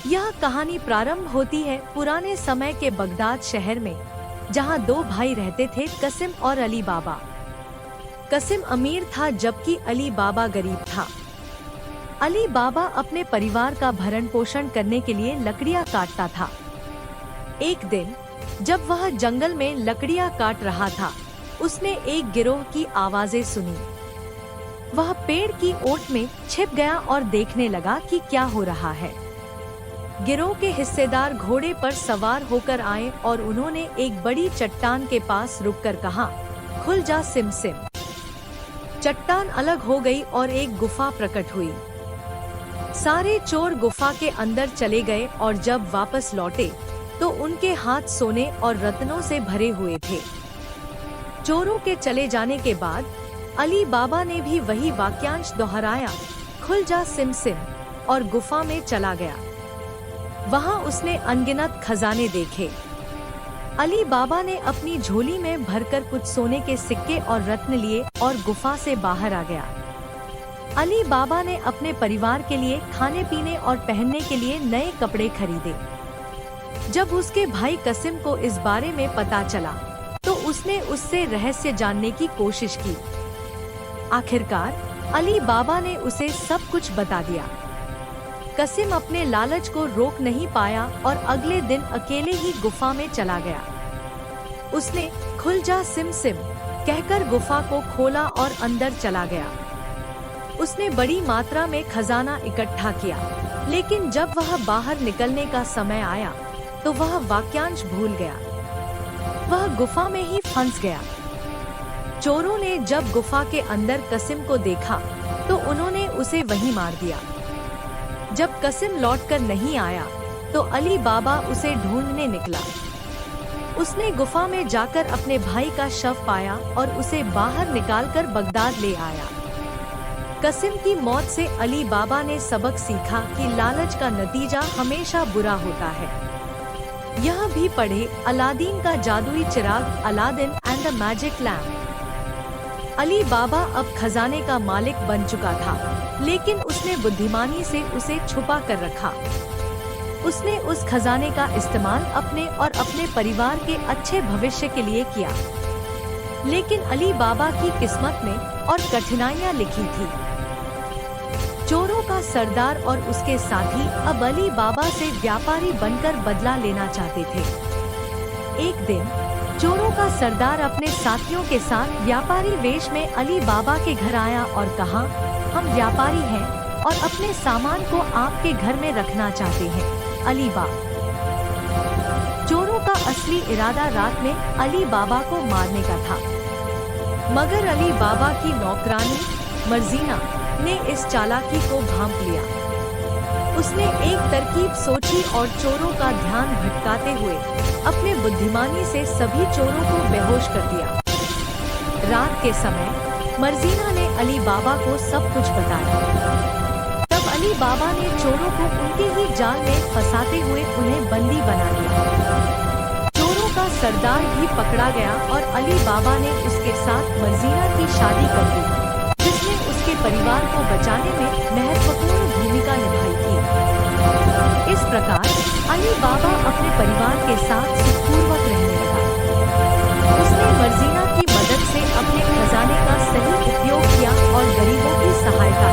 यह कहानी प्रारंभ होती है पुराने समय के बगदाद शहर में, जहां दो भाई रहते थे, कसिम और अली बाबा। कसिम अमीर था जबकि अली बाबा गरीब था। अली बाबा अपने परिवार का भरण पोषण करने के लिए लकड़ियां काटता था। एक दिन जब वह जंगल में लकड़ियां काट रहा था, उसने एक गिरोह की आवाजें सुनी। वह पेड़ की ओट में छिप गया और देखने लगा कि क्या हो रहा है। गिरोह के हिस्सेदार घोड़े पर सवार होकर आए और उन्होंने एक बड़ी चट्टान के पास रुककर कहा, खुल जा सिम सिम। चट्टान अलग हो गई और एक गुफा प्रकट हुई। सारे चोर गुफा के अंदर चले गए और जब वापस लौटे तो उनके हाथ सोने और रत्नों से भरे हुए थे। चोरों के चले जाने के बाद अली बाबा ने भी वही वाक्यांश दोहराया, खुल जा सिम सिम, और गुफा में चला गया। वहां उसने अनगिनत खजाने देखे। अली बाबा ने अपनी झोली में भरकर कुछ सोने के सिक्के और रत्न लिए और गुफा से बाहर आ गया। अली बाबा ने अपने परिवार के लिए खाने पीने और पहनने के लिए नए कपड़े खरीदे। जब उसके भाई कसिम को इस बारे में पता चला तो उसने उससे रहस्य जानने की कोशिश की। आखिरकार अली बाबा ने उसे सब कुछ बता दिया। कसिम अपने लालच को रोक नहीं पाया और अगले दिन अकेले ही गुफा में चला गया। उसने खुल जा सिम सिम कहकर गुफा को खोला और अंदर चला गया। उसने बड़ी मात्रा में खजाना इकट्ठा किया, लेकिन जब वह बाहर निकलने का समय आया तो वह वाक्यांश भूल गया। वह गुफा में ही फंस गया। चोरों ने जब गुफा के अंदर कसिम को देखा तो उन्होंने उसे वहीं मार दिया। जब कसिम लौटकर नहीं आया तो अली बाबा उसे ढूंढने निकला। उसने गुफा में जाकर अपने भाई का शव पाया और उसे बाहर निकालकर बगदाद ले आया। कसिम की मौत से अली बाबा ने सबक सीखा कि लालच का नतीजा हमेशा बुरा होता है। यह भी पढ़े अलादीन का जादुई चिराग, Aladdin and the magic lamp. Ali Baba अब खजाने का मालिक बन चुका था, लेकिन उसने बुद्धिमानी से उसे छुपा कर रखा। उसने उस खजाने का इस्तेमाल अपने और अपने परिवार के अच्छे भविष्य के लिए किया। लेकिन अली बाबा की किस्मत में और कठिनाइयां लिखी थी। चोरों का सरदार और उसके साथी अब अली बाबा से व्यापारी बनकर बदला लेना चाहते थे। एक दिन चोरों का सरदार अपने साथियों के साथ व्यापारी वेश में अली बाबा के घर आया और कहा, हम व्यापारी हैं और अपने सामान को आपके घर में रखना चाहते हैं, अली बाबा। चोरों का असली इरादा रात में अली बाबा को मारने का था, मगर अली बाबा की नौकरानी मर्जीना ने इस चालाकी को भांप लिया। उसने एक तरकीब सोची और चोरों का ध्यान भटकाते हुए अपने बुद्धिमानी से सभी चोरों को बेहोश कर दिया। रात के समय मर्जीना ने अली बाबा को सब कुछ बताया। तब अली बाबा ने चोरों को उनके ही जाल में फंसाते हुए उन्हें बंदी बना लिया। चोरों का सरदार भी पकड़ा गया और अली बाबा ने उसके साथ मर्जीना की शादी कर दी, जिसने उसके परिवार को बचाने में महत्वपूर्ण भूमिका निभाई थी। इस प्रकार अली बाबा अपने परिवार के साथ सुखपूर्वक रहने लगा। उसने मर्जीना की मदद से अपने खजाने का सही उपयोग किया और गरीबों की सहायता